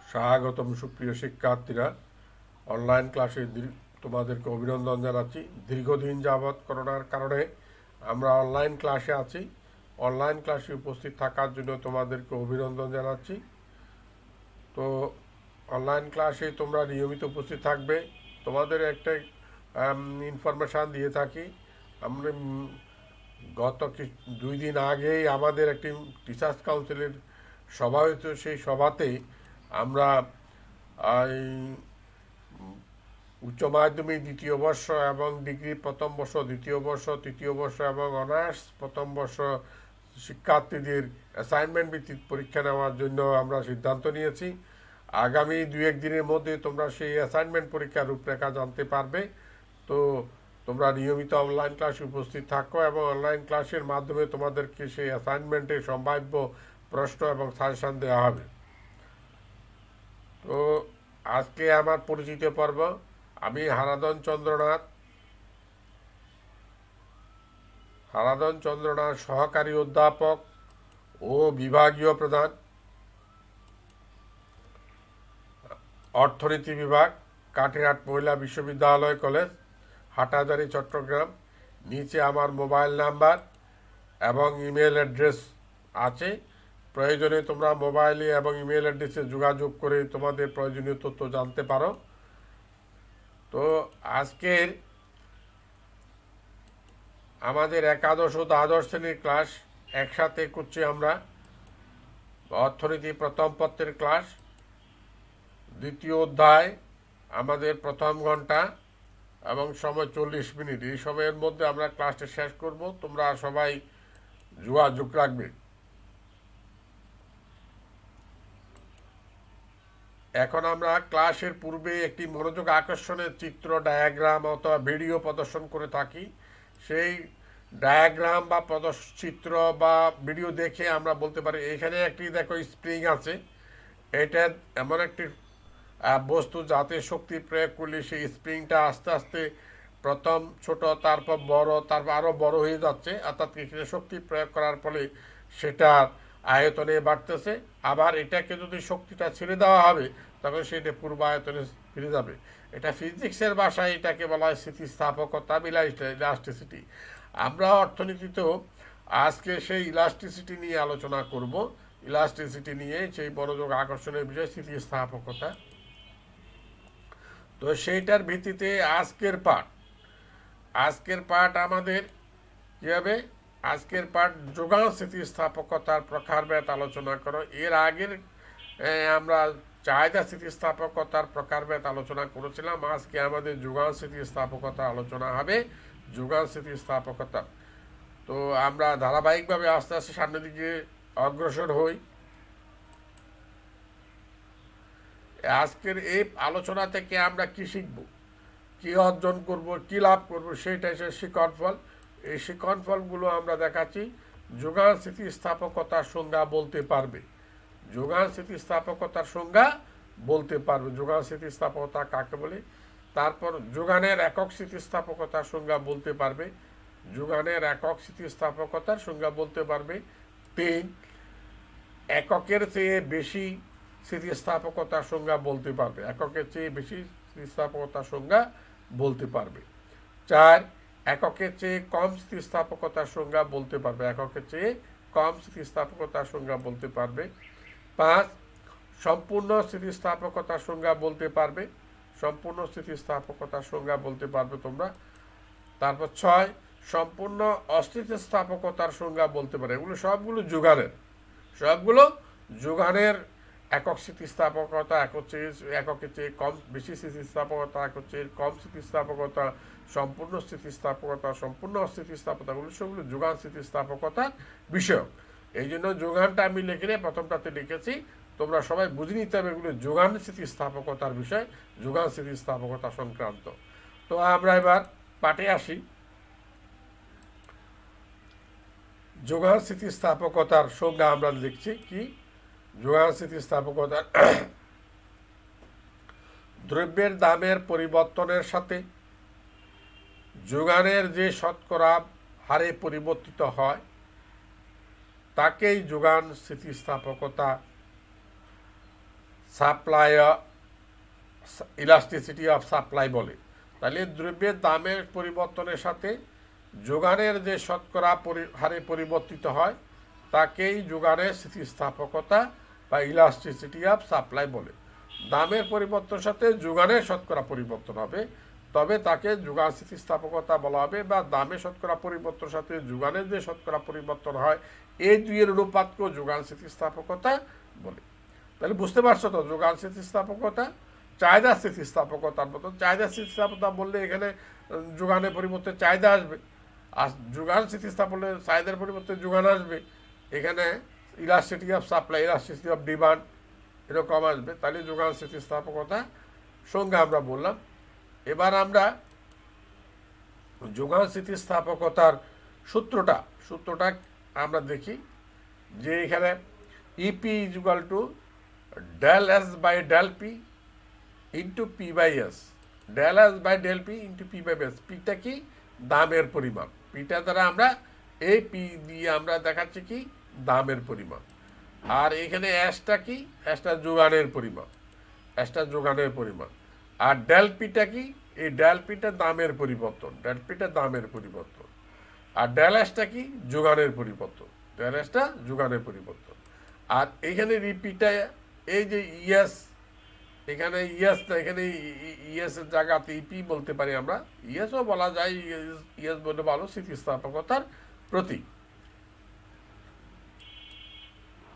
স্বাগতম সুপ্রিয় শিক্ষার্থীরা। অনলাইন ক্লাসে তোমাদেরকে অভিনন্দন জানাচ্ছি। দীর্ঘদিন যাবৎ করোনার কারণে আমরা অনলাইন ক্লাসে আছি। অনলাইন ক্লাসে উপস্থিত থাকার জন্য তোমাদেরকে অভিনন্দন জানাচ্ছি। তো অনলাইন ক্লাসে তোমরা নিয়মিত উপস্থিত থাকবে। তোমাদের একটা ইনফরমেশান দিয়ে থাকি। আমরা গত 2 দিন আগেই আমাদের একটি টিচার্স কাউন্সিলের সভা হয়েছে। সেই সভাতে আমরা উচ্চ মাধ্যমিক দ্বিতীয় বর্ষ এবং ডিগ্রি প্রথম বর্ষ, দ্বিতীয় বর্ষ, তৃতীয় বর্ষ এবং অনার্স প্রথম বর্ষ শিক্ষার্থীদের অ্যাসাইনমেন্ট ভিত্তিক পরীক্ষা নেওয়ার জন্য আমরা সিদ্ধান্ত নিয়েছি। আগামী 2-1 দিনের মধ্যে তোমরা সেই অ্যাসাইনমেন্ট পরীক্ষার রূপরেখা জানতে পারবে। তো তোমরা নিয়মিত অনলাইন ক্লাসে উপস্থিত থাকো এবং অনলাইন ক্লাসের মাধ্যমে তোমাদেরকে সেই অ্যাসাইনমেন্টের সম্ভাব্য প্রশ্ন এবং সাজেশন দেওয়া হবে। তো আজকে আমার পরিচিত পর্ব। আমি হারাধন চন্দ্রনাথ সহকারী অধ্যাপক ও বিভাগীয় প্রধান, অর্থনীতি বিভাগ, কাঠিরহাট মহিলা বিশ্ববিদ্যালয় কলেজ, হাটাজারি, চট্টগ্রাম। নিচে আমার মোবাইল নাম্বার এবং ইমেল অ্যাড্রেস আছে। প্রয়োজনে তোমরা মোবাইলে এবং ইমেল অ্যাড্রেসে যোগাযোগ করে তোমাদের প্রয়োজনীয় তথ্য জানতে পারো। তো আজকের আমাদের একাদশ ও দ্বাদশ শ্রেণীর ক্লাস একসাথে করছি আমরা। অর্থনীতি প্রথম পত্রের ক্লাস, দ্বিতীয় অধ্যায়, আমাদের প্রথম ঘন্টা এবং সময় 40 মিনিট। এই সময়ের মধ্যে আমরা ক্লাসটা শেষ করব। তোমরা সবাই যোগাযোগ রাখবে। এখন আমরা ক্লাসের পূর্বে একটি মনোযোগ আকর্ষণের চিত্র, ডায়াগ্রাম অথবা ভিডিও প্রদর্শন করে থাকি। সেই ডায়াগ্রাম বা চিত্র বা ভিডিও দেখে আমরা বলতে পারি এখানে একটি দেখো স্প্রিং আছে। এটা এমন একটি বস্তু যাতে শক্তি প্রয়োগ করলে সেই স্প্রিংটা আস্তে আস্তে প্রথম ছোট, তারপর বড়, তারপর আরও বড় হয়ে যাচ্ছে। অর্থাৎ এখানে শক্তি প্রয়োগ করার ফলে সেটা আয়তনে বাড়তেছে। আবার এটাকে যদি শক্তিটা ছেড়ে দেওয়া হবে তখন সেটা পূর্ব আয়তনে ফিরে যাবে। এটা ফিজিক্সের ভাষায় এটাকে বলা হয় স্থিতিস্থাপকতা বা ইলাস্টিসিটি। আমরা অর্থনীতিতেও আজকে সেই ইলাস্টিসিটি নিয়ে আলোচনা করব। ইলাস্টিসিটি নিয়ে সেই মনোযোগ আকর্ষণের বিষয় স্থিতিস্থাপকতা। তো সেইটার ভিত্তিতে আজকের পাঠ আমাদের কী হবে? আজকের পাঠ যোগান স্থিতিস্থাপকতার প্রকারভেদ আলোচনা করো। এর আগের আমরা চাহিদা স্থিতিস্থাপকতার প্রকারভেদ আলোচনা করেছিলাম। আজকে আমাদের যোগান স্থিতিস্থাপকতা আলোচনা হবে। যোগান স্থিতিস্থাপকতা। তো আমরা ধারাবাহিকভাবে আস্তে আস্তে সামনের দিকে অগ্রসর হই। আজকের এই আলোচনা থেকে আমরা কি শিখব, কি অর্জন করব, কি লাভ করব, সেইটা হচ্ছে শিক্ষণফল। এই শিক্ষণফলগুলো আমরা দেখাচ্ছি। যোগান স্থিতিস্থাপকতার সংজ্ঞা বলতে পারবে। যোগান স্থিতিস্থাপকতার সংজ্ঞা বলতে পারবে। যোগান স্থিতিস্থাপকতা কাকে বলে? তারপর যোগানের একক স্থিতিস্থাপকতার সংজ্ঞা বলতে পারবে। যোগানের একক স্থিতিস্থাপকতার সংজ্ঞা বলতে পারবে। 3, এককের চেয়ে বেশি স্থিতিস্থাপকতার সংজ্ঞা বলতে পারবে। এককের চেয়ে বেশি স্থিতিস্থাপকতার সংজ্ঞা বলতে পারবে। 4, এককের চেয়ে কম স্থিতিস্থাপকতার সংজ্ঞা বলতে পারবে। এককের চেয়ে কম স্থিতিস্থাপকতার সংজ্ঞা বলতে পারবে। 5, সম্পূর্ণ স্থিতিস্থাপকতার সংজ্ঞা বলতে পারবে। সম্পূর্ণ স্থিতিস্থাপকতার সংজ্ঞা বলতে পারবে তোমরা। তারপর 6, সম্পূর্ণ অস্থিতিস্থাপকতার সংজ্ঞা বলতে পারে। এগুলো সবগুলো যোগানের একক স্থিতিস্থাপকতা, এককের চেয়ে কম বেশি স্থিতিস্থাপকতা, এককের চেয়ে কম স্থিতিস্থাপকতা, সম্পূর্ণ স্থিতিস্থাপকতা, সম্পূর্ণ অস্থিতিস্থাপকতাগুলো সবগুলো যোগান স্থিতিস্থাপকতার বিষয়। এই জন্য যোগানটা আমি লিখে প্রথমটাতে লিখেছি। তোমরা সবাই বুঝে নিতে হবে এগুলো যোগান স্থিতিস্থাপকতার বিষয়, যোগান স্থিতিস্থাপকতা সংক্রান্ত। তো আমরা এবার পাঠে আসি। যোগান স্থিতিস্থাপকতার সংজ্ঞা আমরা লিখছি কি? যোগান স্থিতিস্থাপকতার দ্রব্যের দামের পরিবর্তনের সাথে যোগানের যে শতকরা হারে পরিবর্তিত হয় তাকেই যোগান স্থিতিস্থাপকতা সাপ্লাই ইলাস্টিসিটি অফ সাপ্লাই বলে। তাহলে দ্রব্যের দামের পরিবর্তনের সাথে যোগানের যে শতকরা হারে পরিবর্তিত হয় তাকেই যোগানের স্থিতিস্থাপকতা বা ইলাস্টিসিটি অফ সাপ্লাই বলে। দামের পরিবর্তনের সাথে যোগানের শতকরা পরিবর্তন হবে, তবে তাকে যোগান স্থিতিস্থাপকতা বলা হবে, বা দামের শতকরা পরিবর্তনের সাথে যোগানের যে শতকরা পরিবর্তন হয় এই দুইয়ের অনুপাতকেও যোগান স্থিতিস্থাপকতা বলে। তাহলে বুঝতে পারছো তো, যোগান স্থিতিস্থাপকতা চাহিদা স্থিতিস্থাপকতার মতো। চাহিদা স্থিতিস্থাপকতা বললে এখানে যোগানের পরিবর্তে চাহিদা আসবে, আর যোগান স্থিতিস্থাপনে চাহিদার পরিবর্তে যোগান আসবে। এখানে elasticity of supply, elasticity of demand এরকম আসবে। তাহলে যোগান স্থিতিস্থাপকতা সঙ্গে আমরা বললাম। এবার আমরা যোগান স্থিতিস্থাপকতার সূত্রটা আমরা দেখি, যে এখানে EP is equal to del S by del P into P by S, del S by del P into P by S. পিটা কি? দামের পরিমাণ। পিটা দ্বারা আমরা এই পি দিয়ে আমরা দেখাচ্ছি কি? দামের পরিমাণ। আর এখানে এসটা কি? এসটা যোগানের পরিমাণ, এসটা যোগানের পরিমাণ। আর ডেল পিটা কি? এই ডেল পিটা দামের পরিবর্তন, ডেল পিটা দামের পরিবর্তন। আর ডেল এসটা কি? যোগানের পরিবর্তন, ডেল এসটা যোগানের পরিবর্তন। আর এখানে রিপিটা এই যে ইএস, এখানে ইএস না, এখানে ইএস এর জায়গাতে ইপি বলতে পারি আমরা, ইএসও বলা যায়, ইএস বলে ভালো, স্থিতিস্থাপকতার প্রতীক।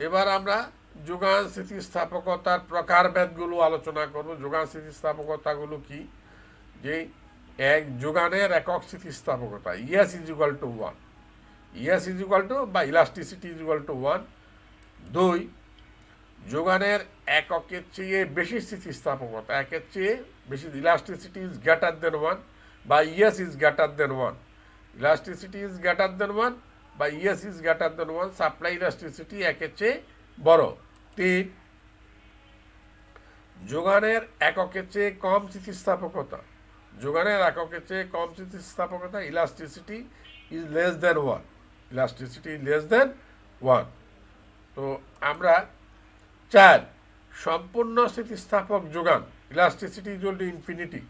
এবার আমরা যোগান স্থিতিস্থাপকতার প্রকারভেদগুলো আলোচনা করব। যোগান স্থিতিস্থাপকতাগুলো কি? যে এক, যোগানের একক স্থিতিস্থাপকতা, ES is equal to 1, ES is equal to বা ইলাস্টিসিটি ইজ ইকুয়াল টু 1। 2, যোগানের এককের চেয়ে বেশি স্থিতিস্থাপকতা, একের চেয়ে বেশি, ইলাস্টিসিটি ইজ গ্রেটার দেন 1 বা ES is greater than 1, elasticity is greater than 1 বা ES is greater than 1, supply elasticity একের চেয়ে বড়। 3, যোগানের এককের চেয়ে কম স্থিতিস্থাপকতা, যোগানের এককের চেয়ে কম স্থিতিস্থাপকতা, elasticity is less than 1, elasticity is less than 1। তো আমরা 4, সম্পূর্ণ স্থিতিস্থাপক যোগান, ইলাস্টিসিটি ইকুয়াল টু ইনফিনিটি।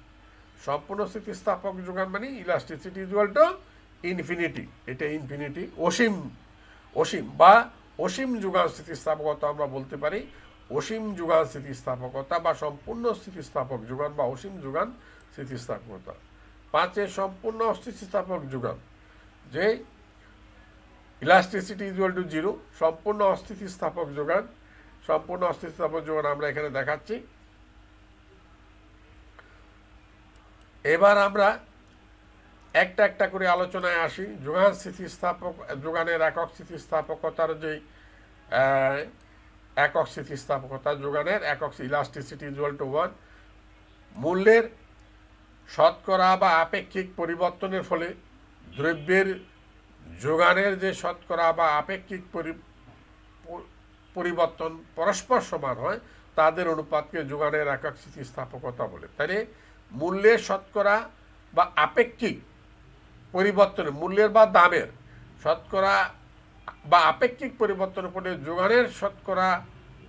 সম্পূর্ণ স্থিতিস্থাপক যোগান মানে ইলাস্টিসিটি ইকুয়াল টু ইনফিনিটি, এটা ইনফিনিটি, অসীম, অসীম বা অসীম যোগান স্থিতিস্থাপকতা আমরা বলতে পারি। অসীম যোগান স্থিতিস্থাপকতা বা সম্পূর্ণ স্থিতিস্থাপক যোগান বা অসীম যোগান স্থিতিস্থাপকতা। 5, সম্পূর্ণ অস্থিতিস্থাপক যোগান, যে ইলাস্টিসিটি ইকুয়াল টু 0, সম্পূর্ণ অস্থিতিস্থাপক যোগান। সম্পূর্ণ অস্থিতিস্থাপক যোগান আমরা এখানে দেখাচ্ছি। এবার আমরা একটা একটা করে আলোচনায় আসি। যোগান স্থিতিস্থাপক, যোগানের একক স্থিতিস্থাপকতার যে একক স্থিতিস্থাপকতা, যোগানের একক, ইলাস্টিসিটি ইকুয়াল টু 1, মূল্যের শতকরা বা আপেক্ষিক পরিবর্তনের ফলে দ্রব্যের যোগানের যে শতকরা বা আপেক্ষিক পরিবর্তন পরস্পর সমান হয় তাদের অনুপাতকে যোগানের একক স্থিতিস্থাপকতা বলে। তাহলে মূল্যের শতকরা বা আপেক্ষিক পরিবর্তন, মূল্যের বা দামের শতকরা বা আপেক্ষিক পরিবর্তনের ফলে যোগানের শতকরা,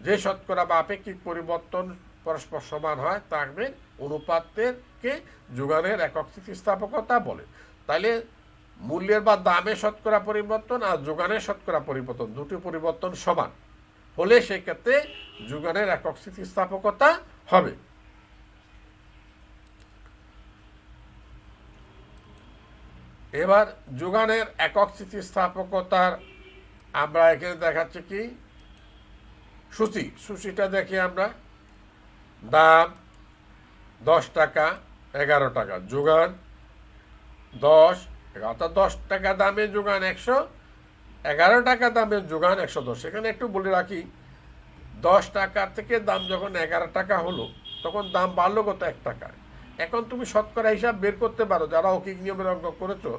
যে শতকরা বা আপেক্ষিক পরিবর্তন পরস্পর সমান হয় তাকে অনুপাতকে যোগানের একক স্থিতিস্থাপকতা বলে। তাহলে মূল্যের বা দামের শতকরা পরিবর্তন আর যোগানের শতকরা পরিবর্তন, দুটি পরিবর্তন সমান হলে সেক্ষেত্রে যোগানের একক স্থিতিস্থাপকতা হবে। এবার যোগানের একক স্থিতিস্থাপকতার আমরা এখানে দেখাচ্ছি কি সূচি, সূচিটা দেখি আমরা। দাম 10 টাকা, 11 টাকা, যোগান 10, অর্থাৎ 10 টাকা দামে যোগান 100, 11 টাকা দামের যোগান 110। এখানে একটু বলে রাখি, 10 টাকা থেকে দাম যখন 11 টাকা হলো তখন দাম বাড়লো কত? 1 টাকায়। এখন তুমি শতকরা হিসাব বের করতে পারো, যারা অকিক নিয়মের অঙ্ক করেছো।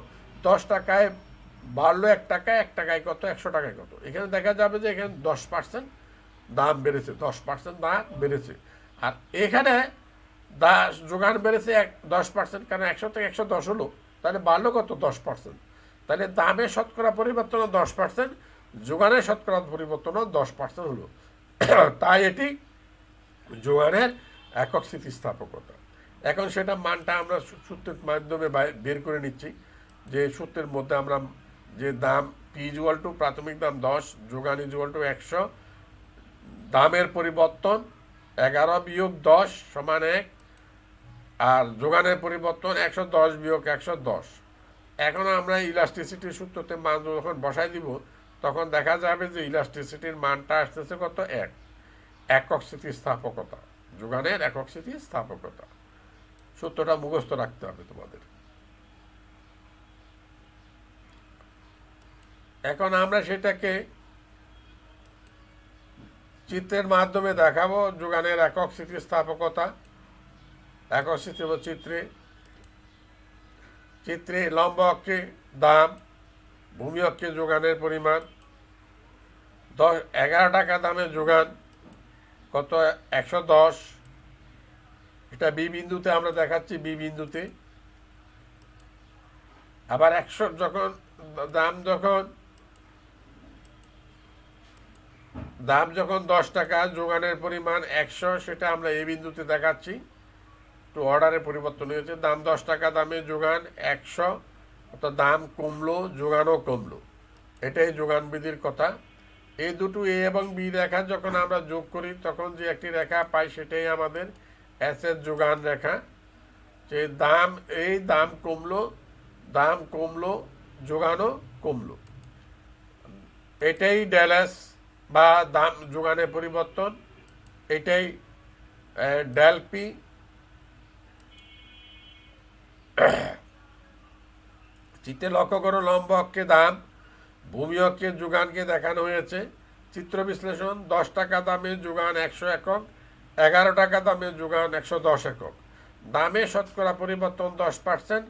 10 টাকায় বাড়লো 1 টাকায়, 1 টাকায় কত? 100 টাকায় কত? এখানে দেখা যাবে যে এখানে 10% দাম বেড়েছে, 10% দাম বেড়েছে। আর এখানে যোগান বেড়েছে 10%, কারণ 100 থেকে 110 হলো, তাহলে বাড়লো কত? 10%। তাহলে দামের শতকরা পরিবর্তন 10%, যোগানের শতকরা পরিবর্তন 10% হলো। তাই এটি যোগানের একক স্থিতিস্থাপকতা। এখন সেটা মানটা আমরা সূত্রের মাধ্যমে বের করে নিচ্ছি, যে সূত্রের মধ্যে আমরা যে দাম পি ইজুয়াল টু প্রাথমিক দাম 10, যোগান ইজুয়াল টু 100, দামের পরিবর্তন 11 বিয়োগ 10 সমান 1, আর যোগানের পরিবর্তন 110 বিয়োগ 110। এখন আমরা ইলাস্টিসিটির সূত্রতে মান যখন বসাই দিব, তখন দেখা যাবে যে ইলাস্টিসিটির মানটা আসতেছে কত? 1। একক স্থিতিস্থাপকতা, যোগানের একক স্থিতিস্থাপকতা। সূত্রটা মুখস্থ রাখতে হবে তোমাদের। এখন আমরা সেটাকে চিত্রের মাধ্যমে দেখাবো। যোগানের একক স্থিতিস্থাপকতা, একক চিত্রে চিত্রে লম্ব অক্ষে দাম, ভূমি অক্ষে যোগানের পরিমাণ। 11 টাকা দামের যোগান কত? 110। এটা বি বিন্দুতে আমরা দেখাচ্ছি, বি বিন্দুতে। আবার 100 যখন দাম যখন 10 টাকা, যোগানের পরিমাণ 100, সেটা আমরা এই বিন্দুতে দেখাচ্ছি। তো অর্ডারে পরিবর্তন হয়েছে। দাম 10 টাকা দামে যোগান 100, অর্থাৎ দাম কমলো, যোগানও কমলো। এটাই যোগান বিধির কথা। এই দুটো এ এবং বি রেখা যখন আমরা যোগ করি, তখন যে একটি রেখা পাই সেটাই আমাদের এস এর যোগান রেখা। যে দাম কমলো, যোগানও কমলো। এটাই ডেল বা দাম যোগানের পরিবর্তন, এটাই ডেল পি। চিত্রে লক্ষ্য করো, লম্ব অক্ষে দাম, ভূমি অক্ষে যোগানকে দেখানো হয়েছে। চিত্র বিশ্লেষণ: 10 টাকা দামে যোগান 100 একক, 11 টাকা দামে যোগান 110 একক। দামে শতকরা পরিবর্তন 10%,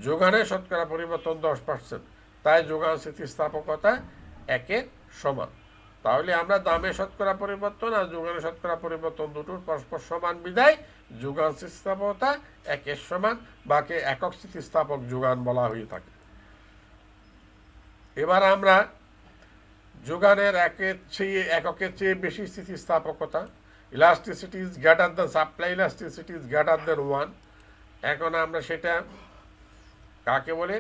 যোগানে শতকরা পরিবর্তন 10%। তাই যোগান স্থিতিস্থাপকতা 1-এর সমান। তাহলে আমরা দামে শতকরা পরিবর্তন আর যোগানে শতকরা পরিবর্তন দুটোর পরস্পর সমান বিধায় যোগান স্থিতিস্থাপকতা 1-এর সমান, বাকে একক স্থিতিস্থাপক যোগান বলা হয়ে থাকে। এবার আমরা যোগানের এককের চেয়ে বেশি স্থিতিস্থাপকতা, elasticity is greater than supply elasticity is greater than 1। এখন আমরা সেটা কাকে বলে?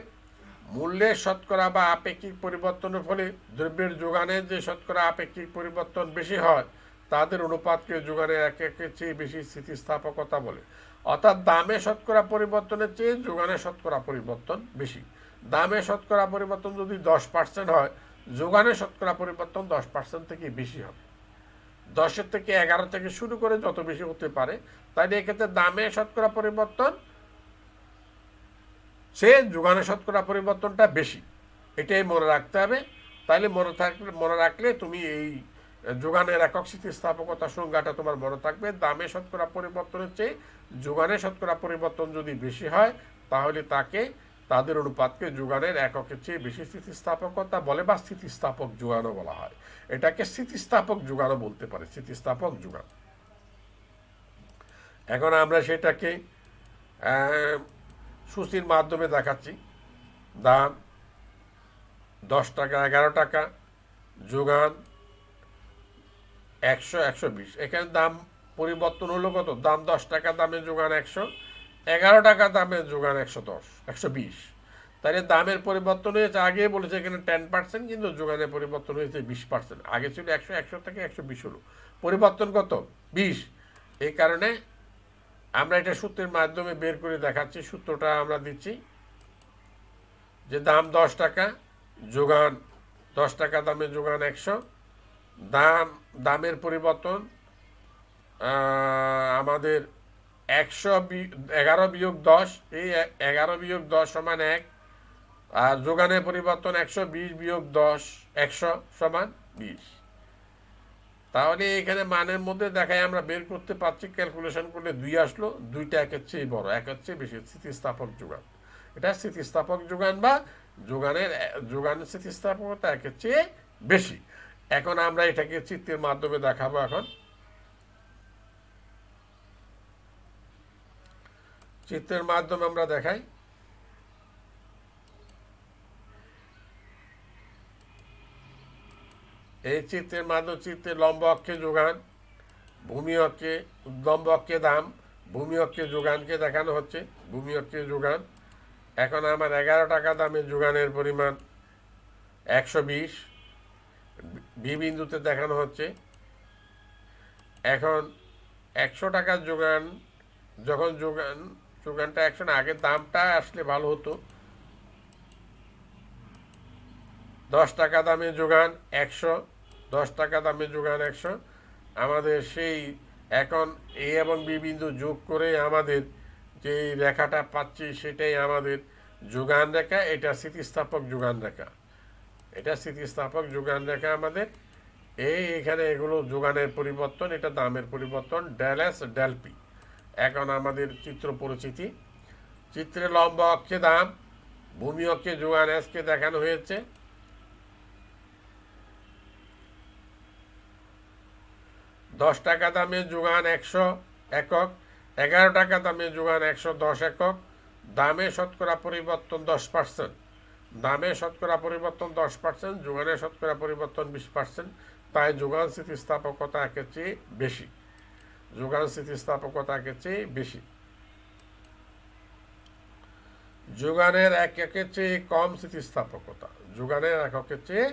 মূল্যের শতকরা বা আপেক্ষিক পরিবর্তনের ফলে দ্রব্যের যোগানের যে শতকরা আপেক্ষিক পরিবর্তন বেশি হয়, তাদের অনুপাতকে যোগানের একের চেয়ে বেশি স্থিতিস্থাপকতা বলে। অর্থাৎ দামে শতকরা পরিবর্তনের চেয়ে যোগানের শতকরা পরিবর্তন বেশি। দামে শতকরা পরিবর্তন যদি 10% হয়, যোগানের শতকরা পরিবর্তন 10% থেকে বেশি হবে। 10 থেকে 11 থেকে শুরু করে যত বেশি হতে পারে। তাই এক্ষেত্রে দামে শতকরা পরিবর্তন সে যোগানের শতকরা পরিবর্তনটা বেশি, এটাই মনে রাখতে হবে। তাইলে মনে রাখলে তুমি এই যোগানের একক স্থিতিস্থাপকতার সংজ্ঞাটা তোমার মনে থাকবে। দামে শতকরা পরিবর্তনের চেয়ে যোগানের শতকরা পরিবর্তন যদি বেশি হয়, তাহলে তাদের অনুপাতকে যোগানের এককের চেয়ে বেশি স্থিতিস্থাপকতা বলে, বা স্থিতিস্থাপক যোগানও বলা হয়। এটাকে স্থিতিস্থাপক যোগানও বলতে পারে, স্থিতিস্থাপক যোগান। এখন আমরা সেটাকে সূচির মাধ্যমে দেখাচ্ছি। দাম 10 টাকা, 11 টাকা, যোগান 100, 120। এখানে দাম পরিবর্তন হলো কত? দাম 10 টাকা দামে যোগান 100, 11 টাকা দামে যোগান 110, 120। তাহলে দামের পরিবর্তন হয়েছে, আগে বলেছে এখানে 10%, কিন্তু যোগানের পরিবর্তন হয়েছে 20%। আগে ছিল 100, 100 থেকে 120 হলো, পরিবর্তন কত? 20। এই কারণে আমরা এটা সূত্রের মাধ্যমে বের করে দেখাচ্ছি। সূত্রটা আমরা দিচ্ছি যে দাম 10 টাকা, যোগান 10 টাকা দামে যোগান 100, দামের পরিবর্তন আমাদের 11 বিয়োগ 10, এই 11 বিয়োগ 10 সমান 1, আর যোগানের পরিবর্তন 120 বিয়োগ 10, 100 সমান 20। তাহলে এখানে মানের মধ্যে দেখায় আমরা বের করতে পারছি, ক্যালকুলেশন করলে 2 আসলো। 2টা একের চেয়ে বড়, একের চেয়ে বেশি, স্থিতিস্থাপক যোগান। এটা স্থিতিস্থাপক যোগান বা যোগানের স্থিতিস্থাপকতা একের চেয়ে বেশি। এখন আমরা এটাকে চিত্রের মাধ্যমে দেখাবো। এখন চিত্রের মাধ্যমে আমরা দেখাই। এই চিত্রের মাধ্যমে চিত্রের লম্ব অক্ষে যোগান, ভূমি অক্ষে উদ্লম্ব অক্ষে দাম, ভূমি অক্ষে যোগানকে দেখানো হচ্ছে। ভূমি অক্ষে যোগান, এখন আমার 11 টাকা দামে যোগানের পরিমাণ 120, বি বিন্দুতে দেখানো হচ্ছে। এখন 100 টাকার যোগান, যখন যোগানটা 100 না, আগে দামটা আসলে ভালো হতো। 10 টাকা দামে যোগান 100, 10 টাকা দামে যোগান 100। আমাদের সেই এখন এ এবং বি বিন্দু যোগ করে আমাদের যে রেখাটা পাচ্ছি সেটাই আমাদের যোগান রেখা। এটা স্থিতিস্থাপক যোগান রেখা, এটা স্থিতিস্থাপক যোগান রেখা আমাদের। এখানে এগুলো যোগানের পরিবর্তন, এটা দামের পরিবর্তন, ডেল এস ডেল পি। এখন আমাদের চিত্র পরিচিতি। চিত্রে লম্ব অক্ষে দাম, ভূমি অক্ষে যোগান এসকে দেখানো হয়েছে। 10 টাকা দামে যোগান 100 একক, 11 টাকা দামে যোগান 110 একক। দামে শতকরা পরিবর্তন 10%, দামে শতকরা পরিবর্তন 10%, যোগানে শতকরা পরিবর্তন 20%। তাই যোগান স্থিতিস্থাপকতা একের চেয়ে বেশি, যোগান স্থিতিস্থাপকতা একের চেয়ে বেশি। যোগানের এককের চেয়ে কম স্থিতিস্থাপকতা, যোগানের এককের চেয়ে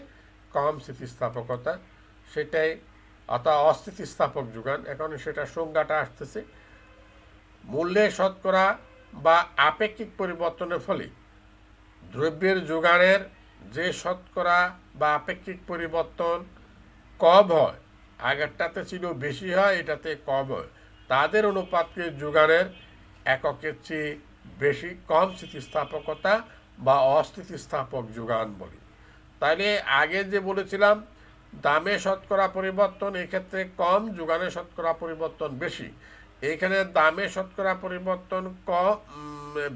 কম স্থিতিস্থাপকতা, সেটাই অর্থাৎ অস্থিতিস্থাপক যোগান। এখন সেটা সংজ্ঞাটা আসতেছে। মূল্যে শতকরা বা আপেক্ষিক পরিবর্তনের ফলে দ্রব্যের যোগানের যে শতকরা বা আপেক্ষিক পরিবর্তন কম হয়, আগেরটাতে ছিল বেশি হয়, এটাতে কম হয়, তাদের অনুপাতকে যোগানের এককের চেয়ে বেশি কম স্থিতিস্থাপকতা বা অস্থিতিস্থাপক যোগান বলি। তাইলে আগে যে বলেছিলাম দামে শতকরা পরিবর্তন এক্ষেত্রে কম, যোগানে শতকরা পরিবর্তন বেশি। এখানে দামে শতকরা পরিবর্তন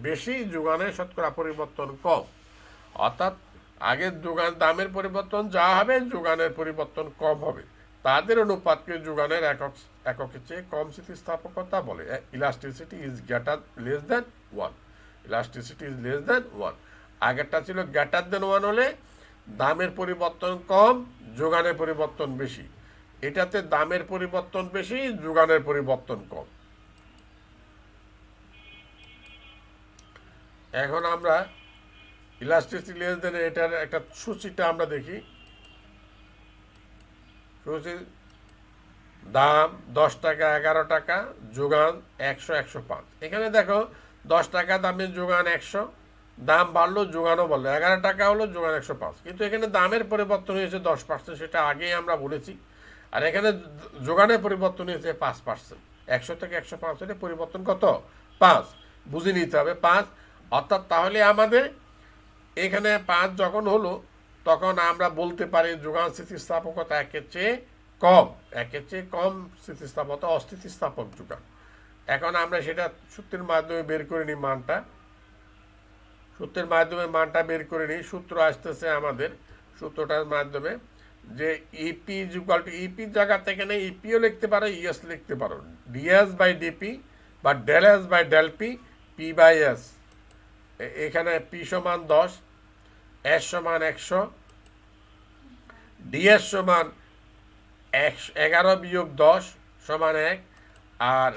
বেশি, যোগানে শতকরা পরিবর্তন কম। অর্থাৎ আগের দামের পরিবর্তন যা হবে, যোগানের পরিবর্তন কম হবে, তাদের অনুপাতকে যোগানের এককের চেয়ে কম স্থিতিস্থাপকতা বলে। Elasticity is less than 1, elasticity is less than 1। আগেরটা ছিল গ্রেটার দেন 1 হলে দামের পরিবর্তন কম, যোগানের পরিবর্তন বেশি। এটাতে দামের পরিবর্তন বেশি, যোগানের পরিবর্তন কম। এখন আমরা ইলাস্টিসিটি লেস দেন এটার একটা সূচিটা আমরা দেখি। সূচি দাম 10 টাকা, 11 টাকা, যোগান 100, 105। এখানে দেখো 10 টাকা দামে যোগান 100, দাম বাড়লো, যোগানও বাড়লো, 11 টাকা হলো, যোগান 105। কিন্তু এখানে দামের পরিবর্তন হয়েছে 10%, সেটা আগেই আমরা বলেছি। আর এখানে যোগানের পরিবর্তন হয়েছে 5%। 100 থেকে 105 হলে পরিবর্তন কত? 5। বুঝে নিতে হবে 5। অর্থাৎ তাহলে আমাদের এখানে 5 যখন হলো, তখন আমরা বলতে পারি যোগান স্থিতিস্থাপকতা একের চেয়ে কম, একের চেয়ে কম স্থিতিস্থাপকতা অস্থিতিস্থাপক যোগান। এখন আমরা সেটা সূত্রের মাধ্যমে বের করে নিই মানটা, সূত্রের মাধ্যমে মানটা বের করে নিই। সূত্র আসতেছে আমাদের, সূত্রটার মাধ্যমে যে ইপি ইজ ইকুয়াল টু, ইপির জায়গা থেকে নেই ইপিও লিখতে পারো, ইএস লিখতে পারো, ডিএস বাই ডিপি বা del S by del P, P by S. এখানে পি সমান 10, এস সমান 100, ডিএস সমান 11 বিয়োগ 10 সমান 1, আর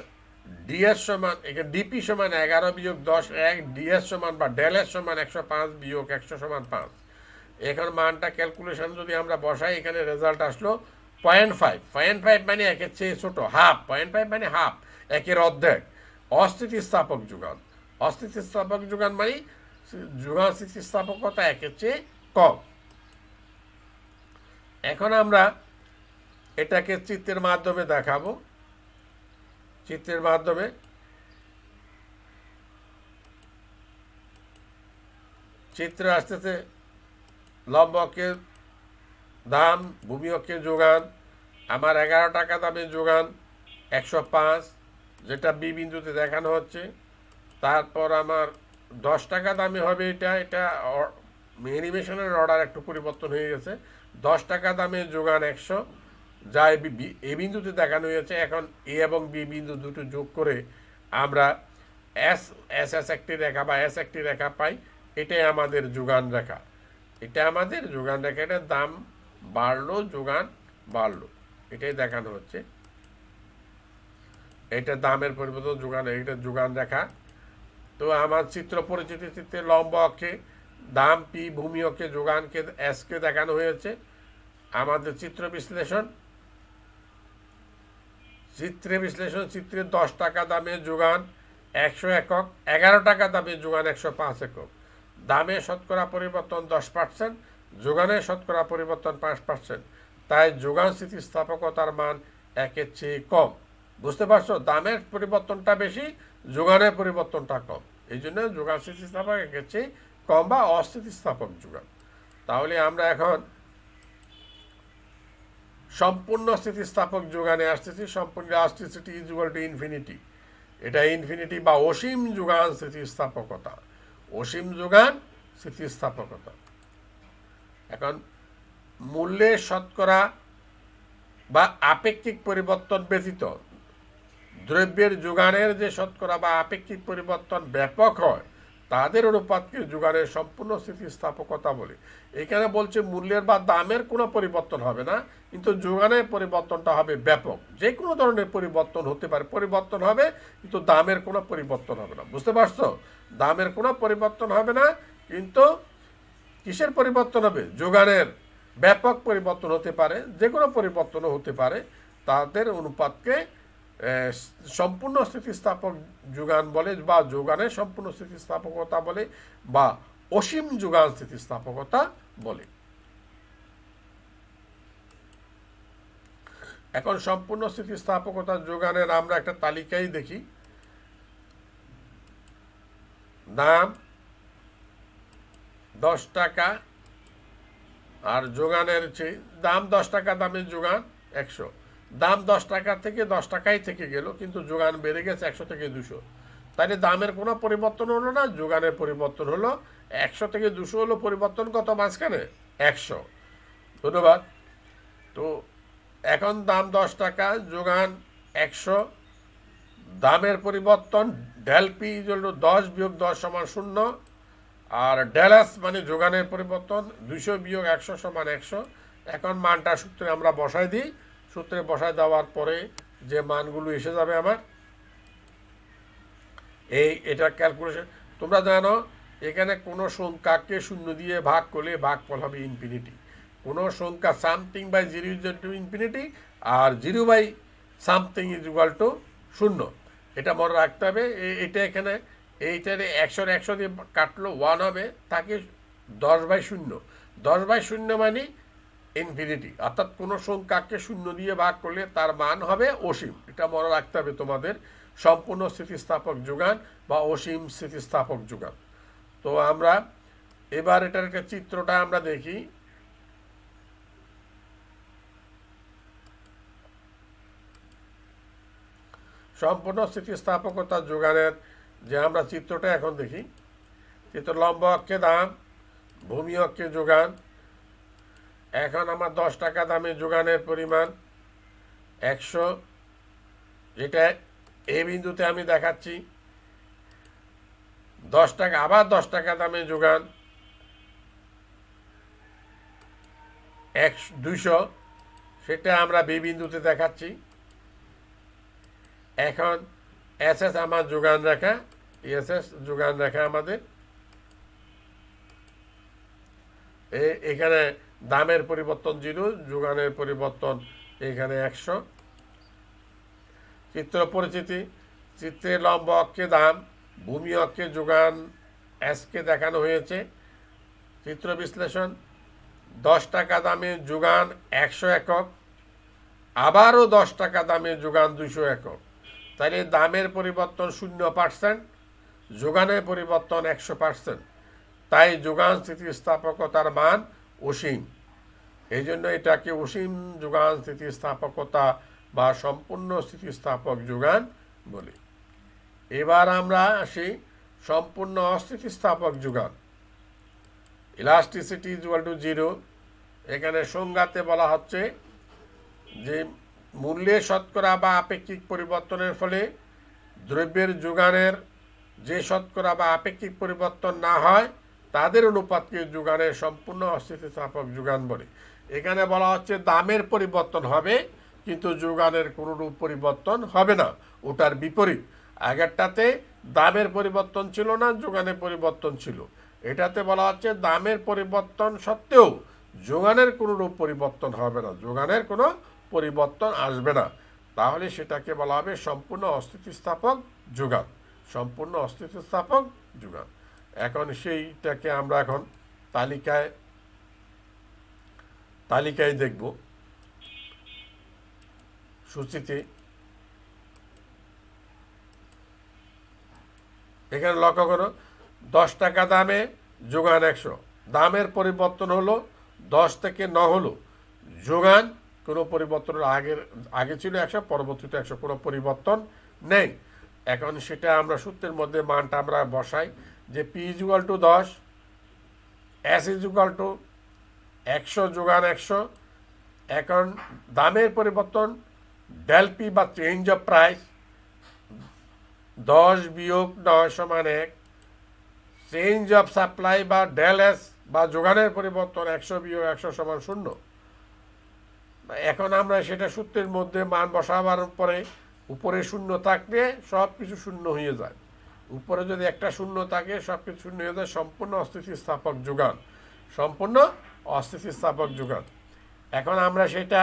ডিএস সমান এখানে ডিপি সমান 11 বিয়োগ 10 1, ডিএস সমান বা ডেল এস সমান 105 বিয়োগ 100 সমান 5। এখন মানটা ক্যালকুলেশন যদি আমরা বসাই, এখানে রেজাল্ট আসলো 0.5। 0.5 মানে একের চেয়ে ছোট, হাফ। 0.5 মানে হাফ, একের অর্ধেক। অস্থিতিস্থাপক যোগান, অস্থিতিস্থাপক যোগান মানে যোগান স্থিতিস্থাপকতা একের চেয়ে কম। এখন আমরা এটাকে চিত্রের মাধ্যমে দেখাবো। চিত্রের মাধ্যমে চিত্র আসতেছে লম্ব অক্ষের দাম, ভূমি অক্ষের যোগান। আমার 11 টাকা দামে যোগান 105, যেটা বি বিন্দুতে দেখানো হচ্ছে। তারপর আমার 10 টাকা দামে হবে এটা, এটা অ্যানিমেশনের অর্ডার একটু পরিবর্তন হয়ে গেছে। 10 টাকা দামে যোগান 100, যা এ বিন্দুতে দেখানো হয়েছে। এখন এ এবং বি বিন্দু দুটো যোগ করে আমরা এস এস একটি রেখা বা এস একটি রেখা পাই। এটাই আমাদের যোগান রেখা, এটা আমাদের যোগান রেখা। এটার দাম বাড়লো, যোগান বাড়লো, এটাই দেখানো হচ্ছে। এটা দামের পরিবর্তন যোগান, এটা যোগান রেখা। তো আমার চিত্র পরিচিতি চিত্রে লম্ব অক্ষে দাম পি, ভূমি অক্ষে যোগানকে এসকে দেখানো হয়েছে। আমাদের চিত্র বিশ্লেষণ, চিত্রে 10 টাকা দামে যোগান 100 একক, 11 টাকা দামে যোগান 105 একক। দামে শতকরা পরিবর্তন 10%, যোগানের শতকরা পরিবর্তন 5%। তাই যোগান স্থিতিস্থাপকতার মান 1-এর চেয়ে কম। বুঝতে পারছো, দামের পরিবর্তনটা বেশি, যোগানের পরিবর্তনটা কম। এই জন্য যোগান স্থিতিস্থাপক 1-এর চেয়ে কম বা অস্থিতিস্থাপক যোগান। তাহলে আমরা এখন সম্পূর্ণ স্থিতিস্থাপক যোগানে আসতেছি। সম্পূর্ণ elasticity is equal to infinity. এটা ইনফিনিটি বা অসীম যোগান স্থিতিস্থাপকতা, অসীম যোগান স্থিতিস্থাপকতা। এখন মূল্যের শতকরা বা আপেক্ষিক পরিবর্তন ব্যতীত দ্রব্যের যোগানের যে শতকরা বা আপেক্ষিক পরিবর্তন ব্যাপক হয়, তাদের অনুপাতকে যোগানের সম্পূর্ণ স্থিতিস্থাপকতা বলে। এখানে বলছে মূল্যের বা দামের কোনো পরিবর্তন হবে না, কিন্তু যোগানের পরিবর্তনটা হবে ব্যাপক। যে কোনো ধরনের পরিবর্তন হতে পারে, পরিবর্তন হবে, কিন্তু দামের কোনো পরিবর্তন হবে না। বুঝতে পারছো, দামের কোনো পরিবর্তন হবে না, কিন্তু কিসের পরিবর্তন হবে? যোগানের ব্যাপক পরিবর্তন হতে পারে, যে কোনো পরিবর্তনও হতে পারে। তাদের অনুপাতকে সম্পূর্ণ স্থিতিস্থাপক যোগান বলে, বা যোগানের সম্পূর্ণ স্থিতিস্থাপকতা বলে, বা অসীম যোগান স্থিতিস্থাপকতা বলে। এখন সম্পূর্ণ স্থিতিস্থাপকতা যোগানের আমরা একটা তালিকাই দেখি। দাম 10 টাকা আর যোগানের চেয়ে, দাম 10 টাকা দামে যোগান 100। দাম 10 টাকা থেকে 10 টাকাই থেকে গেল, কিন্তু যোগান বেড়ে গেছে 100 থেকে 200। তাহলে দামের কোনো পরিবর্তন হলো না, যোগানের পরিবর্তন হলো। 100 থেকে 200 হলো পরিবর্তন, কত মাঝখানে? 100। ধন্যবাদ। তো এখন দাম 10 টাকা, যোগান 100। দামের পরিবর্তন ডেল পি ইকুয়াল টু 10 বিয়োগ 10 সমান 0, আর ডেলাস মানে যোগানের পরিবর্তন 200 বিয়োগ 100 সমান 100। এখন মানটা সূত্রে আমরা বসাই দিই। সূত্রে বসায় দেওয়ার পরে যে মানগুলো এসে যাবে আমার, এটা ক্যালকুলেশন। তোমরা জানো এখানে কোনো সংখ্যাকে 0 দিয়ে ভাগ করলে ভাগফল হবে ইনফিনিটি। কোনো সংখ্যা something by 0 is to infinity, আর 0 by something is equal to 0। এটা মনে রাখতে হবে। এটা এখানে এইটারে 100 দিয়ে কাটলো 1 হবে, তাকে 10/0। 10/0 মানে ইনফিনিটি, অর্থাৎ কোনো সংখ্যাকে 0 দিয়ে ভাগ করলে তার মান হবে অসীম। এটা মনে রাখতে হবে তোমাদের। সম্পূর্ণ স্থিতিস্থাপক যোগান বা অসীম স্থিতিস্থাপক যোগান। তো আমরা এবার এটার একটা চিত্রটা আমরা দেখি। সম্পূর্ণ স্থিতিস্থাপকতা যোগানের যে আমরা চিত্রটা এখন দেখি। চিত্র লম্ব অক্ষে দাম, ভূমি অক্ষে যোগান। এখন আমার 10 টাকা দামে যোগানের পরিমাণ 100, যেটা এই বিন্দুতে আমি দেখাচ্ছি। 10 টাকা, আবার 10 টাকা দামে যোগান 200, সেটা আমরা বি বিন্দুতে দেখাচ্ছি। এখন এসএস আমার যোগান রেখা, এসএস যোগান রেখা আমাদের। এখানে দামের পরিবর্তন 0, যোগানের পরিবর্তন এখানে 100। চিত্র পরিচিতি, চিত্রে লম্ব অক্ষে দাম, ভূমি অক্ষে যোগান এসকে দেখানো হয়েছে। চিত্র বিশ্লেষণ, 10 টাকা দামে যোগান 100 একক, আবারও 10 টাকা দামে যোগান 200 একক। তাহলে দামের পরিবর্তন 0%, যোগানের পরিবর্তন 100%। তাই যোগান স্থিতিস্থাপকতার মান অসীম। এই জন্য এটাকে অসীম যোগান স্থিতিস্থাপকতা বা সম্পূর্ণ স্থিতিস্থাপক যোগান বলি। এবার আমরা আসি সম্পূর্ণ অস্থিতিস্থাপক যোগান। Elasticity is equal to 0। এখানে সংজ্ঞাতে বলা হচ্ছে যে মূল্যের শতকরা বা আপেক্ষিক পরিবর্তনের ফলে দ্রব্যের যোগানের যে শতকরা বা আপেক্ষিক পরিবর্তন না হয়, তাদের অনুপাতকে যোগানের সম্পূর্ণ অস্থিতিস্থাপক যোগান বলে। এখানে বলা হচ্ছে দামের পরিবর্তন হবে, কিন্তু যোগানের কোনোরূপ পরিবর্তন হবে না, ওটার বিপরীত। আগেরটাতে দামের পরিবর্তন ছিল না, যোগানের পরিবর্তন ছিল। এটাতে বলা হচ্ছে দামের পরিবর্তন সত্ত্বেও যোগানের কোনোরূপ পরিবর্তন হবে না, যোগানের কোনো পরিবর্তন আসবে না। তাহলে সেটাকে বলা হবে সম্পূর্ণ অস্থিতিস্থাপক যোগান, সম্পূর্ণ অস্থিতিস্থাপক যোগান। এখন সেইটাকে আমরা এখন তালিকায় দেখব, সূচিতে। এখানে লক্ষ্য করো, 10 টাকা দামে যোগান 100, দামের পরিবর্তন হলো 10 থেকে 9 হলো, যোগান কোনো পরিবর্তন, আগে ছিল 100, পরবর্তীতে 100, কোনো পরিবর্তন নেই। এখন সেটা আমরা সূত্রের মধ্যে মানটা আমরা বসাই যে P = 10, S = 100 যোগান 100। এখন দামের পরিবর্তন ডেল পি বা চেঞ্জ অফ প্রাইস, 10 বিয়োগ 9 সমান 1, চেঞ্জ অফ সাপ্লাই বা ডেল এস বা যোগানের পরিবর্তন 100 বিয়োগ 100 সমান 0। এখন আমরা সেটা সূত্রের মধ্যে মান বসাবার পরে উপরে শূন্য থাকলে সব কিছু শূন্য হয়ে যায়, উপরে যদি একটা শূন্য থাকে সব কিছু শূন্য হয়ে যায়। সম্পূর্ণ অস্থিতিস্থাপক যোগান, সম্পূর্ণ অস্থিতিস্থাপক যোগান। এখন আমরা সেটা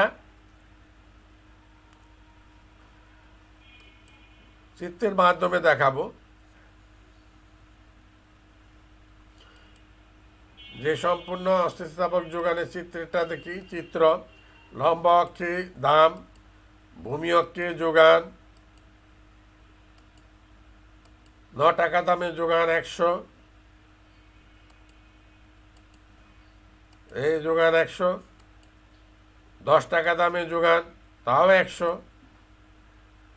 চিত্রের মাধ্যমে দেখাবো। যে সম্পূর্ণ অস্থিতিস্থাপক যোগানের চিত্রটা দেখি, চিত্র লম্ব অক্ষে দাম, ভূমি অক্ষে যোগান। 9 টাকা দামে যোগান 100, এই যোগান 100। 10 টাকা দামে যোগান, তাও 100,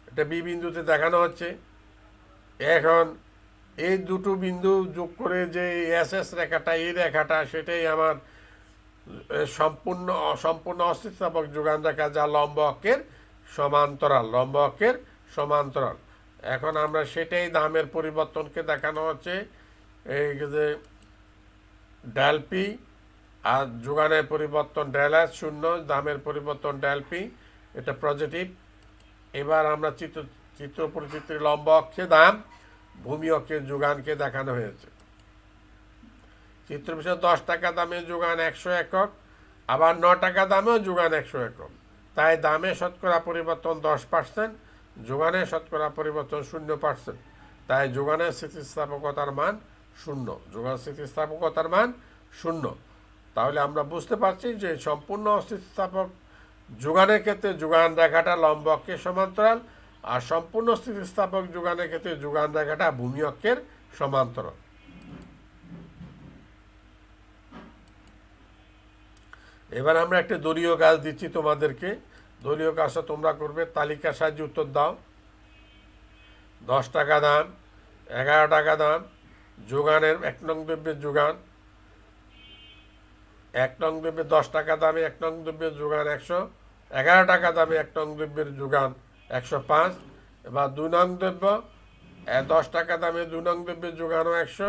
এটা বি বিন্দুতে দেখানো হচ্ছে। এখন এই দুটো বিন্দু যোগ করে যে এস রেখাটা, এই রেখাটা, সেটাই আমার সম্পূর্ণ অস্থিতিস্থাপক যোগান রেখা, যা লম্ব অক্ষের সমান্তরাল, লম্ব অক্ষের সমান্তরাল। এখন আমরা সেটাই দামের পরিবর্তনকে দেখানো হচ্ছে, এই যে ডেল পি, আর যোগানের পরিবর্তন ডেল এস 0, দামের পরিবর্তন ডেল পি, এটা পজিটিভ। এবার আমরা চিত্র পরিচিত্রে লম্ব অক্ষে দাম, ভূমি অক্ষে যোগানকে দেখানো হয়েছে। চিত্র বিষয়ে 10 টাকা দামে যোগান 100 একক, আবার 9 টাকা দামেও যোগান 100 একক। তাই দামে শতকরা পরিবর্তন 10%, যোগানের শতকরা পরিবর্তন 0%। তাই যোগানের স্থিতিস্থাপকতার মান 0, যোগান স্থিতিস্থাপকতার মান 0। তাহলে আমরা বুঝতে পারছি যে সম্পূর্ণ অস্থিতিস্থাপক যোগানের ক্ষেত্রে যোগান রেখাটা লম্ব অক্ষের সমান্তরাল, আর সম্পূর্ণ স্থিতিস্থাপক যোগানের ক্ষেত্রে যোগান রেখাটা ভূমি অক্ষের সমান্তরাল। এবার আমরা একটা দলীয় কাজ দিচ্ছি তোমাদেরকে, দলীয় কাজটা তোমরা করবে। তালিকার সাহায্যে উত্তর দাও। 10 টাকা দাম, 11 টাকা দাম, যোগানের 1 নং দ্রব্যের যোগান, 1 নং দ্রব্যের 10 টাকা দামে 1 নং দ্রব্যের যোগান 100, 11 টাকা দামে 1 নং দ্রব্যের যোগান 105। এবার 2 নং দ্রব্য, 10 টাকা দামে 2 নং দ্রব্যের যোগানও 100,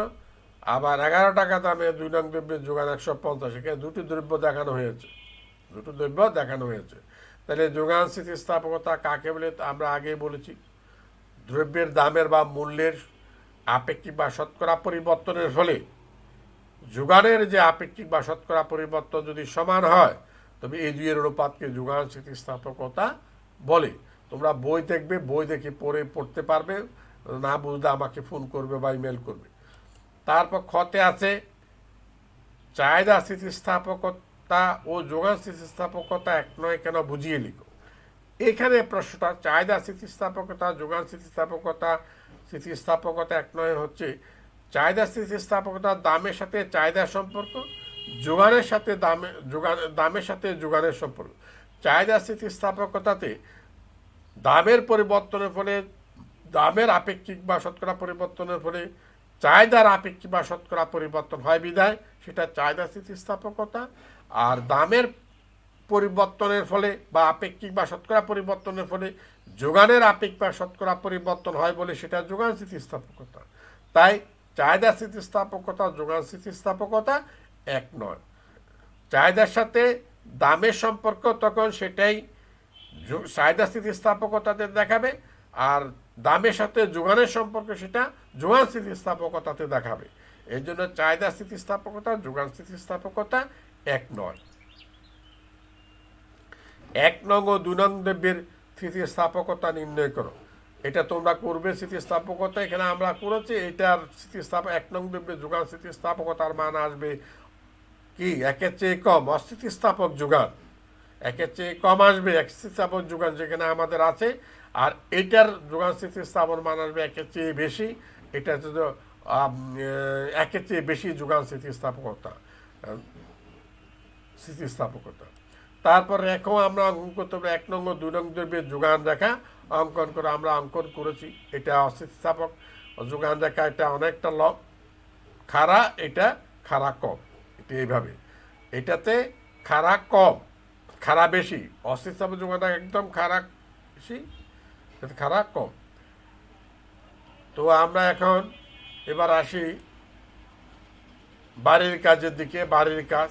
আবার 11 টাকা দামে 2 নং দ্রব্যের যোগান 150। এখানে দুটি দ্রব্য দেখানো হয়েছে, দুটো দ্রব্য দেখানো হয়েছে। তাহলে যোগান স্থিতিস্থাপকতা কাকে বলে আমরা আগেই বলেছি, দ্রব্যের দামের বা মূল্যের আপেক্ষিক বা শতকরা পরিবর্তনের ফলে যোগানের যে আপেক্ষিক বা শতকরা পরিবর্তন যদি সমান হয়, তবে এই দুইয়ের অনুপাতকে যোগান স্থিতিস্থাপকতা বলে। তোমরা বই দেখবে, বই দেখে পড়তে পারবে, না বুঝলে আমাকে ফোন করবে বা ইমেল করবে। তারপর খতে আছে চাহিদা স্থিতিস্থাপকতা ও যোগান স্থিতিস্থাপকতা এক নয় কেন, বুঝিয়ে লিখো। এখানে প্রশ্নটা চাহিদা স্থিতিস্থাপকতা, যোগান স্থিতিস্থাপকতা এক নয় হচ্ছে চাহিদা স্থিতিস্থাপকতা দামের সাথে চাহিদার সম্পর্ক, যোগানের সাথে দামের সাথে যোগানের সম্পর্ক। চাহিদা স্থিতিস্থাপকতাতে দামের পরিবর্তনের ফলে, দামের আপেক্ষিক বা শতকরা পরিবর্তনের ফলে চাহিদার আপেক্ষিক বা শতকরা পরিবর্তন হয় বিধায় সেটা চাহিদা স্থিতিস্থাপকতা। আর দামের পরিবর্তনের ফলে বা আপেক্ষিক বা শতকরা পরিবর্তনের ফলে যোগানের আপেক্ষিক বা শতকরা পরিবর্তন হয় বলে সেটা যোগান স্থিতিস্থাপকতা। তাই চাহিদা স্থিতিস্থাপকতা, যোগান স্থিতিস্থাপকতা এক নয়। চাহিদার সাথে দামের সম্পর্ক তখন সেটাই চাহিদা স্থিতিস্থাপকতাতে দেখাবে, আর দামের সাথে যোগানের সম্পর্ক সেটা যোগান স্থিতিস্থাপকতাতে দেখাবে। এই জন্য চাহিদা স্থিতিস্থাপকতা যোগান স্থিতিস্থাপকতা এক নয়। 1 নং ও 2 নং দ্রব্যের স্থিতিস্থাপকতা নির্ণয় করো। এটা তোমরা করবে স্থিতিস্থাপকতা, এখানে আমরা করেছি। এটার 1 নং দ্রব্যের যোগান স্থিতিস্থাপকতার মান আসবে কি, 1-এর চেয়ে কম অস্থিতিস্থাপক যোগান, 1-এর চেয়ে কম আসবে স্থিতিস্থাপক যোগান যেখানে আমাদের আছে। আর এটার যোগান স্থিতিস্থাপন মান আসবে 1-এর চেয়ে বেশি, এটা হচ্ছে 1-এর চেয়ে বেশি যোগান স্থিতিস্থাপকতা। তারপর রেখাও আমরা অঙ্কন করতে হবে। 1 নং ও 2 নং দ্রব্যের যোগান রেখা অঙ্কন করে আমরা অঙ্কন করেছি। এটা অস্থিতিস্থাপক যোগান রেখা, এটা অনেকটা খাড়া, এটা খাড়া কম, এটা এইভাবে। এটাতে খাড়া কম, খাড়া বেশি। অস্থিতিস্থাপক যোগান রেখা একদম খাড়া বেশি, এটাতে খাড়া কম। তো আমরা এখন এবার আসি বাড়ির কাজের দিকে। বাড়ির কাজ,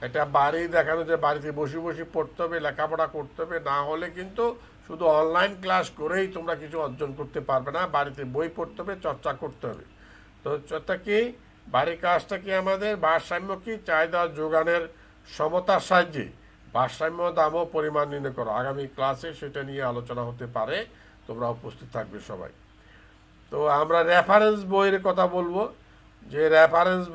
এটা বাড়ি দেখানো যে বাড়িতে বসে বসে পড়তে হবে, লেখাপড়া করতে হবে, না হলে কিন্তু শুধু অনলাইন ক্লাস করেই তোমরা কিছু অর্জন করতে পারবে না। বাড়িতে বই পড়তে হবে, চর্চা করতে হবে। তো চর্চা কি, বাড়ির কাজটা কি আমাদের ভারসাম্য কি, চাহিদা যোগানের সমতার সাহায্যে ভারসাম্য দাম ও পরিমাণ নির্ণয় করো। আগামী ক্লাসে সেটা নিয়ে আলোচনা হতে পারে, তোমরা উপস্থিত থাকবে সবাই। তো আমরা রেফারেন্স বইয়ের কথা বলবো, যে রেফারেন্স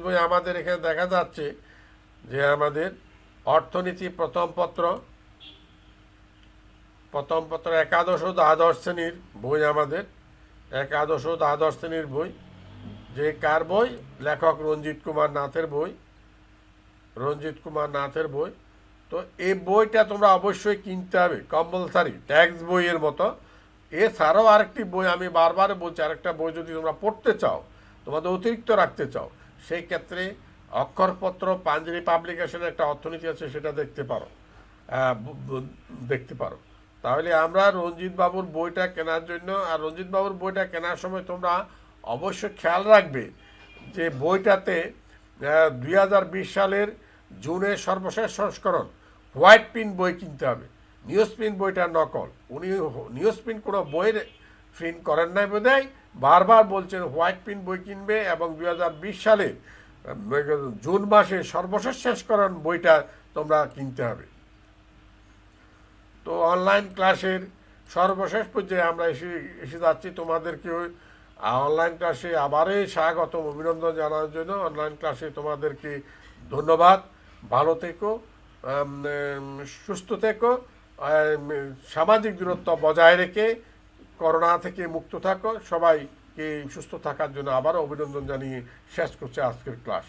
বই আমাদের এখানে দেখা যাচ্ছে যে আমাদের অর্থনীতি প্রথম পত্র একাদশ ও দ্বাদশ শ্রেণীর বই, আমাদের একাদশ ও দ্বাদশ শ্রেণীর বই, যে কার বই, লেখক রঞ্জিত কুমার নাথের বই। তো এই বইটা তোমরা অবশ্যই কিনতে হবে, কম্পালসারি, ট্যাক্স বইয়ের মতো। এছাড়াও আরেকটি বই আমি বারবার বলছি, আরেকটা বই যদি তোমরা পড়তে চাও, তোমাদের অতিরিক্ত রাখতে চাও, সেই ক্ষেত্রে অক্ষরপত্র পাঞ্জেরি পাবলিকেশনের একটা অর্থনীতি আছে, সেটা দেখতে পারো। তাহলে আমরা রঞ্জিত বাবুর বইটা কেনার জন্য, আর রঞ্জিত বাবুর বইটা কেনার সময় তোমরা অবশ্যই খেয়াল রাখবে যে বইটাতে 2020 সালের জুনের সর্বশেষ সংস্করণ হোয়াইট প্রিন্ট বই কিনতে হবে। নিউজ প্রিন্ট বইটার নকল, উনি নিউজ প্রিন্ট কোনো বইয়ের প্রিন্ট করেন নাই বোধহয়, বারবার বলছেন হোয়াইট প্রিন্ট বই কিনবে, এবং 2020 সালে জুন মাসে সর্বশেষ সংস্করণ বইটা তোমরা কিনতে হবে। তো অনলাইন ক্লাসের সর্বশেষ পর্যায়ে আমরা এসে যাচ্ছি। তোমাদেরকে অনলাইন ক্লাসে আবারই স্বাগত, অভিনন্দন জানানোর জন্য। অনলাইন ক্লাসে তোমাদেরকে ধন্যবাদ। ভালো থেকো, সুস্থ থেকো, সামাজিক দূরত্ব বজায় রেখে করোনা থেকে মুক্ত থাকো। সবাইকে সুস্থ থাকার জন্য আবারও অভিনন্দন জানিয়ে শেষ করছে আজকের ক্লাস।